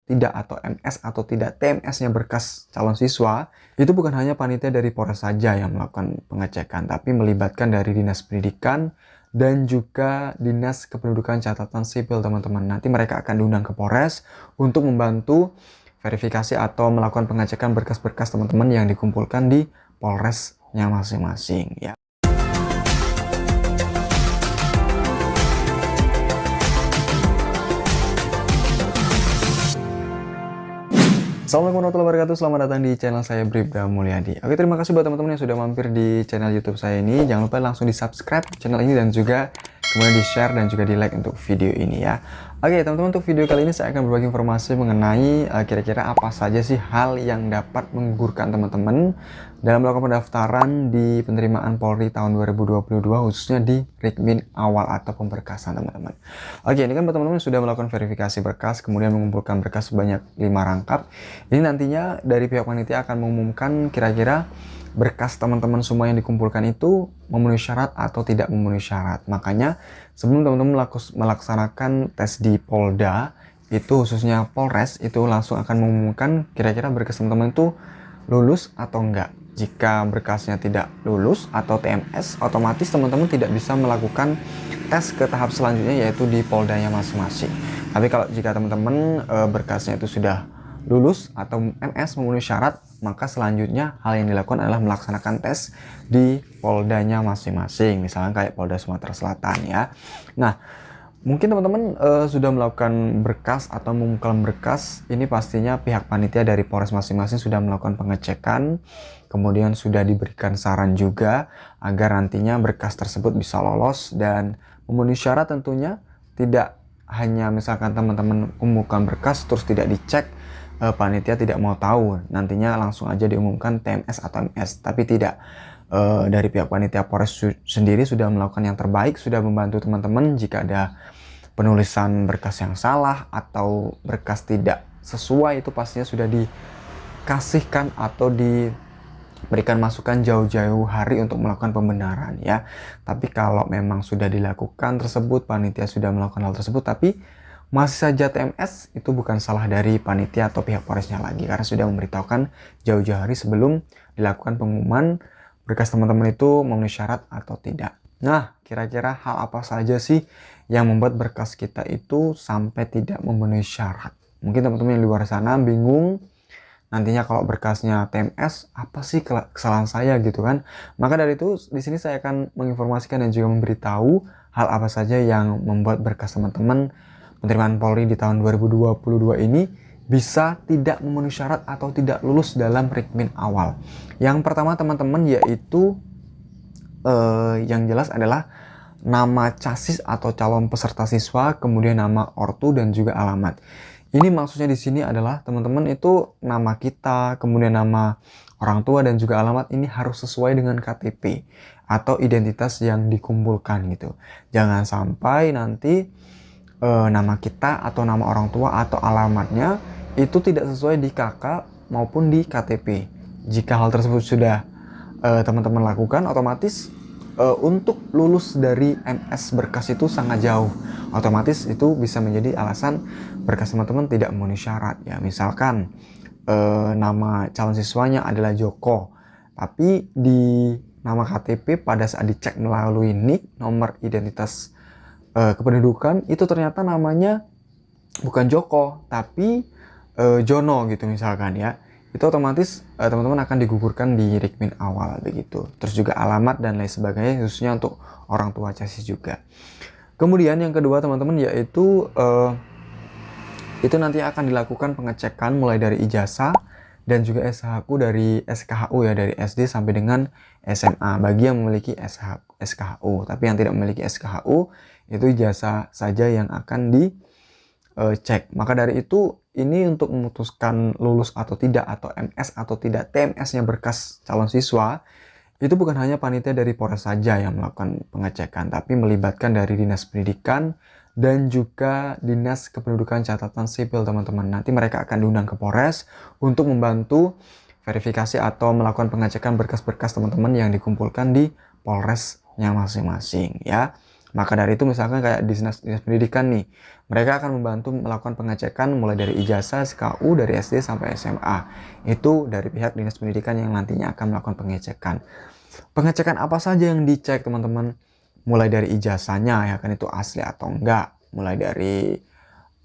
tidak atau MS atau tidak TMS-nya berkas calon siswa, itu bukan hanya panitia dari Polres saja yang melakukan pengecekan, tapi melibatkan dari Dinas Pendidikan dan juga Dinas Kependudukan Catatan Sipil, teman-teman. Nanti mereka akan diundang ke Polres untuk membantu verifikasi atau melakukan pengecekan berkas-berkas teman-teman yang dikumpulkan di Polresnya masing-masing ya. Assalamualaikum warahmatullahi wabarakatuh, selamat datang di channel saya Bribda Mulyadi. Oke, terima kasih buat teman-teman yang sudah mampir di channel YouTube saya ini. Jangan lupa langsung di subscribe channel ini dan juga kemudian di share dan juga di like untuk video ini ya. Oke teman-teman, untuk video kali ini saya akan berbagi informasi mengenai kira-kira apa saja sih hal yang dapat menggugurkan teman-teman dalam melakukan pendaftaran di penerimaan Polri tahun 2022, khususnya di Rikmin awal atau pemberkasan teman-teman. Oke, ini kan buat teman-teman sudah melakukan verifikasi berkas, kemudian mengumpulkan berkas sebanyak 5 rangkap. Ini nantinya dari pihak panitia akan mengumumkan kira-kira berkas teman-teman semua yang dikumpulkan itu memenuhi syarat atau tidak memenuhi syarat. Makanya sebelum teman-teman melaksanakan tes di Polda, itu khususnya Polres, itu langsung akan mengumumkan kira-kira berkas teman-teman itu lulus atau enggak. Jika berkasnya tidak lulus atau TMS, otomatis teman-teman tidak bisa melakukan tes ke tahap selanjutnya, yaitu di Poldanya masing-masing. Tapi kalau jika teman-teman berkasnya itu sudah lulus atau MS memenuhi syarat, maka selanjutnya hal yang dilakukan adalah melaksanakan tes di Poldanya masing-masing, misalnya kayak Polda Sumatera Selatan ya. Nah, mungkin teman-teman sudah melakukan berkas atau mengumpulkan berkas, ini pastinya pihak panitia dari Polres masing-masing sudah melakukan pengecekan, kemudian sudah diberikan saran juga agar nantinya berkas tersebut bisa lolos dan memenuhi syarat tentunya. Tidak hanya misalkan teman-teman mengumpulkan berkas terus tidak dicek, panitia tidak mau tahu, nantinya langsung aja diumumkan TMS atau MS, tapi tidak. Dari pihak panitia Polres sendiri sudah melakukan yang terbaik, sudah membantu teman-teman jika ada penulisan berkas yang salah atau berkas tidak sesuai, itu pastinya sudah dikasihkan atau diberikan masukan jauh-jauh hari untuk melakukan pembenaran ya. Tapi kalau memang sudah dilakukan tersebut, panitia sudah melakukan hal tersebut, tapi masih saja TMS, itu bukan salah dari panitia atau pihak Polresnya lagi, karena sudah memberitahukan jauh-jauh hari sebelum dilakukan pengumuman berkas teman-teman itu memenuhi syarat atau tidak. Nah, kira-kira hal apa saja sih yang membuat berkas kita itu sampai tidak memenuhi syarat? Mungkin teman-teman yang di luar sana bingung, nantinya kalau berkasnya TMS, apa sih kesalahan saya gitu kan? Maka dari itu di sini saya akan menginformasikan dan juga memberitahu hal apa saja yang membuat berkas teman-teman penerimaan Polri di tahun 2022 ini bisa tidak memenuhi syarat atau tidak lulus dalam Rikmin awal. Yang pertama teman-teman yaitu yang jelas adalah nama chassis atau calon peserta siswa, kemudian nama ortu dan juga alamat. Ini maksudnya di sini adalah teman-teman itu nama kita, kemudian nama orang tua dan juga alamat ini harus sesuai dengan KTP atau identitas yang dikumpulkan gitu. Jangan sampai nanti nama kita atau nama orang tua atau alamatnya itu tidak sesuai di KK maupun di KTP. Jika hal tersebut sudah teman-teman lakukan, otomatis untuk lulus dari MS berkas itu sangat jauh. Otomatis itu bisa menjadi alasan berkas teman-teman tidak memenuhi syarat ya. Misalkan nama calon siswanya adalah Joko, tapi di nama KTP pada saat dicek melalui NIK, nomor identitas kependudukan, itu ternyata namanya bukan Joko tapi Jono gitu misalkan ya. Itu otomatis teman-teman akan digugurkan di Rikmin awal begitu. Terus juga alamat dan lain sebagainya, khususnya untuk orang tua chassis juga. Kemudian yang kedua teman-teman yaitu itu nanti akan dilakukan pengecekan mulai dari ijazah dan juga SHQ dari SKHU ya, dari SD sampai dengan SMA bagi yang memiliki SKHU. Tapi yang tidak memiliki SKHU, itu ijazah saja yang akan dicek. Maka dari itu ini untuk memutuskan lulus atau tidak, atau MS atau tidak TMS-nya berkas calon siswa, itu bukan hanya panitia dari Polres saja yang melakukan pengecekan, tapi melibatkan dari Dinas Pendidikan dan juga Dinas Kependudukan Catatan Sipil teman-teman. Nanti mereka akan diundang ke Polres untuk membantu verifikasi atau melakukan pengecekan berkas-berkas teman-teman yang dikumpulkan di Polresnya masing-masing ya. Maka dari itu misalkan kayak dinas pendidikan nih, mereka akan membantu melakukan pengecekan mulai dari ijazah, SKU dari SD sampai SMA. Itu dari pihak dinas pendidikan yang nantinya akan melakukan pengecekan. Pengecekan apa saja yang dicek teman-teman? Mulai dari ijazahnya ya kan, itu asli atau enggak. Mulai dari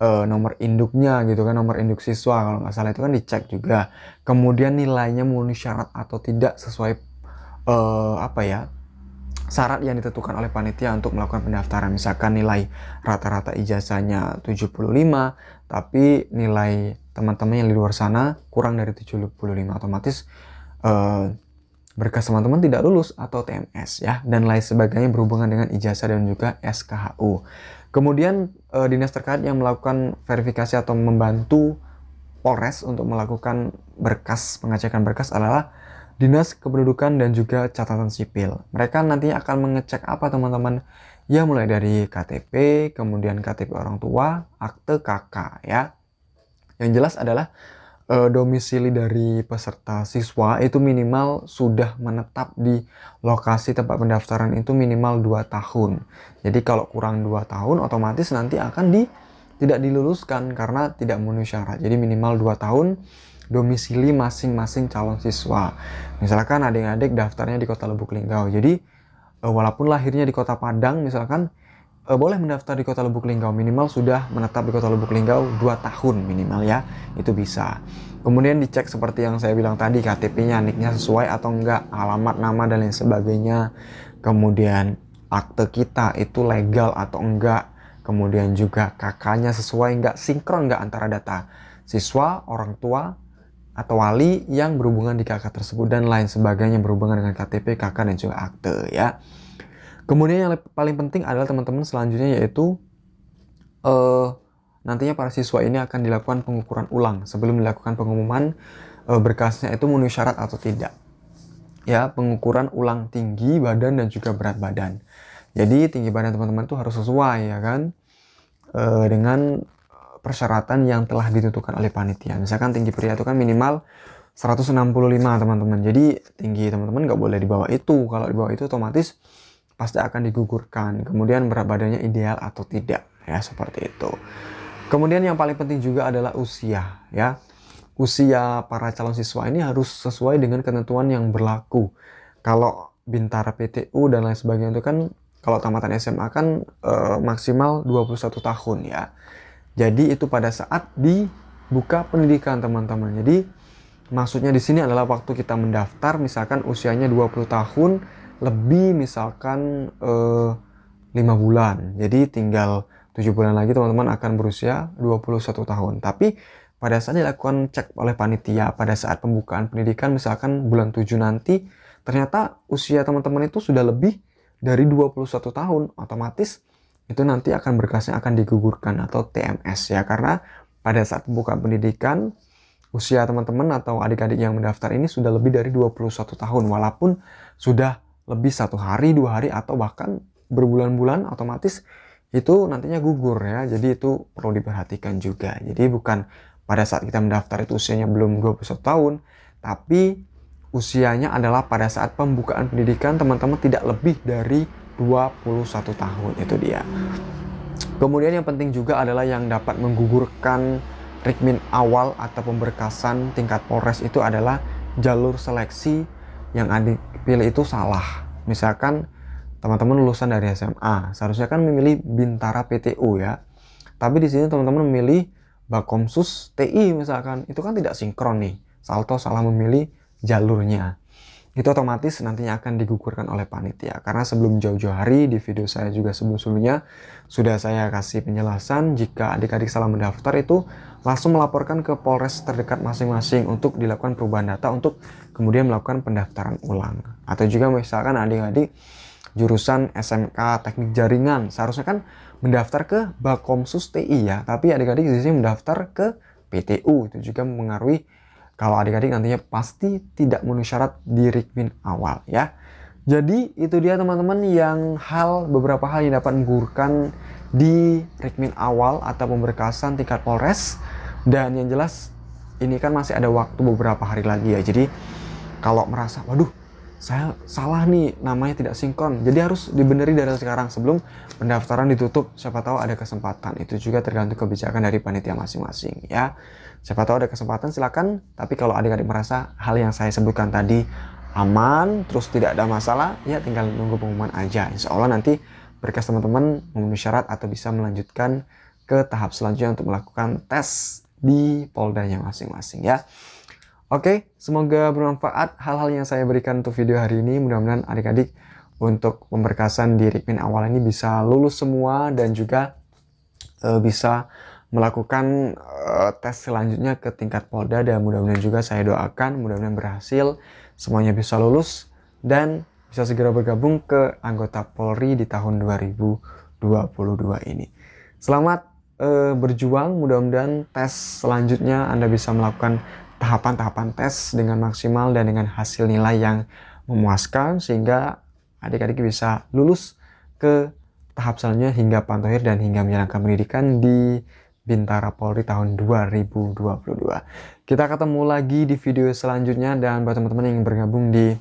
nomor induknya gitu kan, nomor induk siswa kalau nggak salah itu kan dicek juga. Kemudian nilainya memenuhi syarat atau tidak sesuai syarat yang ditentukan oleh panitia untuk melakukan pendaftaran. Misalkan nilai rata-rata ijazahnya 75, tapi nilai teman-teman yang di luar sana kurang dari 75, otomatis berkas teman-teman tidak lulus atau TMS ya, dan lain sebagainya berhubungan dengan ijazah dan juga SKHU. Kemudian dinas terkait yang melakukan verifikasi atau membantu Polres untuk melakukan pengecekan berkas adalah Dinas Kependudukan dan juga Catatan Sipil. Mereka nantinya akan mengecek apa teman-teman? Ya mulai dari KTP, kemudian KTP orang tua, akte KK ya. Yang jelas adalah domisili dari peserta siswa itu minimal sudah menetap di lokasi tempat pendaftaran itu minimal 2 tahun. Jadi kalau kurang 2 tahun otomatis nanti akan tidak diluluskan karena tidak memenuhi syarat. Jadi minimal 2 tahun domisili masing-masing calon siswa. Misalkan adik-adik daftarnya di Kota Lubuk Linggau. Jadi walaupun lahirnya di Kota Padang misalkan, boleh mendaftar di Kota Lubuk Linggau, minimal sudah menetap di Kota Lubuk Linggau 2 tahun minimal ya, itu bisa. Kemudian dicek seperti yang saya bilang tadi, KTP-nya, NIK-nya sesuai atau enggak, alamat, nama, dan lain sebagainya. Kemudian akte kita itu legal atau enggak, kemudian juga KK-nya sesuai enggak, sinkron enggak antara data siswa, orang tua, atau wali yang berhubungan di KK tersebut, dan lain sebagainya berhubungan dengan KTP, KK, dan juga akte ya. Kemudian yang paling penting adalah teman-teman selanjutnya yaitu nantinya para siswa ini akan dilakukan pengukuran ulang sebelum dilakukan pengumuman berkasnya itu memenuhi syarat atau tidak. Ya, pengukuran ulang tinggi badan dan juga berat badan. Jadi tinggi badan teman-teman itu harus sesuai ya kan dengan persyaratan yang telah ditentukan oleh panitia. Misalkan tinggi pria itu kan minimal 165 teman-teman. Jadi tinggi teman-teman nggak boleh di bawah itu. Kalau di bawah itu otomatis pasti akan digugurkan. Kemudian berat badannya ideal atau tidak ya, seperti itu. Kemudian yang paling penting juga adalah usia ya. Usia para calon siswa ini harus sesuai dengan ketentuan yang berlaku. Kalau Bintara PTU dan lain sebagainya itu kan kalau tamatan SMA kan maksimal 21 tahun ya. Jadi itu pada saat dibuka pendidikan teman-teman. Jadi maksudnya di sini adalah waktu kita mendaftar, misalkan usianya 20 tahun lebih misalkan 5 bulan. Jadi tinggal 7 bulan lagi teman-teman akan berusia 21 tahun. Tapi pada saat dilakukan cek oleh panitia pada saat pembukaan pendidikan misalkan bulan 7 nanti, ternyata usia teman-teman itu sudah lebih dari 21 tahun. Otomatis itu nanti akan berkasnya akan digugurkan atau TMS ya, karena pada saat pembukaan pendidikan usia teman-teman atau adik-adik yang mendaftar ini sudah lebih dari 21 tahun walaupun sudah lebih 1 hari, 2 hari atau bahkan berbulan-bulan, otomatis itu nantinya gugur ya. Jadi itu perlu diperhatikan juga. Jadi bukan pada saat kita mendaftar itu usianya belum 21 tahun, tapi usianya adalah pada saat pembukaan pendidikan teman-teman tidak lebih dari 21 tahun, itu dia. Kemudian yang penting juga adalah yang dapat menggugurkan Rikmin awal atau pemberkasan tingkat Polres itu adalah jalur seleksi yang adik pilih itu salah. Misalkan teman-teman lulusan dari SMA, seharusnya kan memilih Bintara PTU ya. Tapi di sini teman-teman memilih Bakomsus TI misalkan, itu kan tidak sinkron nih. Salto salah memilih jalurnya. Itu otomatis nantinya akan digugurkan oleh panitia. Karena sebelum jauh-jauh hari di video saya juga sebelum-sebelumnya sudah saya kasih penjelasan jika adik-adik salah mendaftar itu langsung melaporkan ke Polres terdekat masing-masing untuk dilakukan perubahan data untuk kemudian melakukan pendaftaran ulang. Atau juga misalkan adik-adik jurusan SMK Teknik Jaringan seharusnya kan mendaftar ke Bakomsus TI ya, tapi adik-adik di sini mendaftar ke PTU. Itu juga mempengaruhi kalau adik-adik nantinya pasti tidak memenuhi syarat di Rikmin awal ya. Jadi itu dia teman-teman yang beberapa hal yang dapat menggugurkan di Rikmin awal atau pemberkasan tingkat Polres. Dan yang jelas ini kan masih ada waktu beberapa hari lagi ya. Jadi kalau merasa waduh saya salah nih, namanya tidak sinkron. Jadi harus dibeneri dari sekarang sebelum pendaftaran ditutup. Siapa tahu ada kesempatan. Itu juga tergantung kebijakan dari panitia masing-masing ya. Siapa tahu ada kesempatan, silakan. Tapi kalau adik-adik merasa hal yang saya sebutkan tadi aman, terus tidak ada masalah, ya tinggal nunggu pengumuman aja. Insya Allah nanti berkas teman-teman memenuhi syarat atau bisa melanjutkan ke tahap selanjutnya untuk melakukan tes di poldanya masing-masing ya. Oke, semoga bermanfaat hal-hal yang saya berikan untuk video hari ini. Mudah-mudahan adik-adik untuk pemberkasan di Rikmin awal ini bisa lulus semua dan juga bisa melakukan tes selanjutnya ke tingkat Polda, dan mudah-mudahan juga saya doakan mudah-mudahan berhasil, semuanya bisa lulus dan bisa segera bergabung ke anggota Polri di tahun 2022 ini. Selamat berjuang, mudah-mudahan tes selanjutnya Anda bisa melakukan tahapan-tahapan tes dengan maksimal dan dengan hasil nilai yang memuaskan sehingga adik-adik bisa lulus ke tahap selanjutnya hingga pantohir dan hingga menjalankan pendidikan di Bintara Polri tahun 2022. Kita ketemu lagi di video selanjutnya, dan buat teman-teman yang bergabung di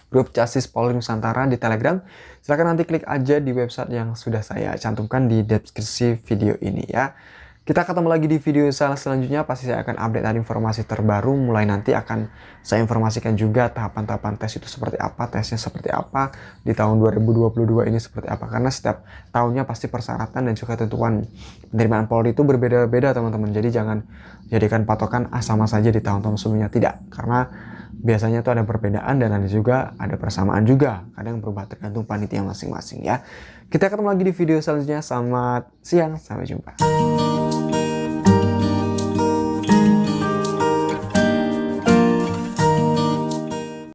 grup Casis Polri Nusantara di Telegram, silahkan nanti klik aja di website yang sudah saya cantumkan di deskripsi video ini ya. Kita ketemu lagi di video selanjutnya, pasti saya akan update ada informasi terbaru, mulai nanti akan saya informasikan juga tahapan-tahapan tes itu seperti apa, tesnya seperti apa, di tahun 2022 ini seperti apa, karena setiap tahunnya pasti persyaratan dan juga ketentuan penerimaan Polri itu berbeda-beda teman-teman, jadi jangan jadikan patokan sama saja di tahun-tahun sebelumnya, tidak, karena biasanya itu ada perbedaan dan ada juga ada persamaan juga, kadang berubah tergantung panitia masing-masing ya. Kita ketemu lagi di video selanjutnya, selamat siang, sampai jumpa.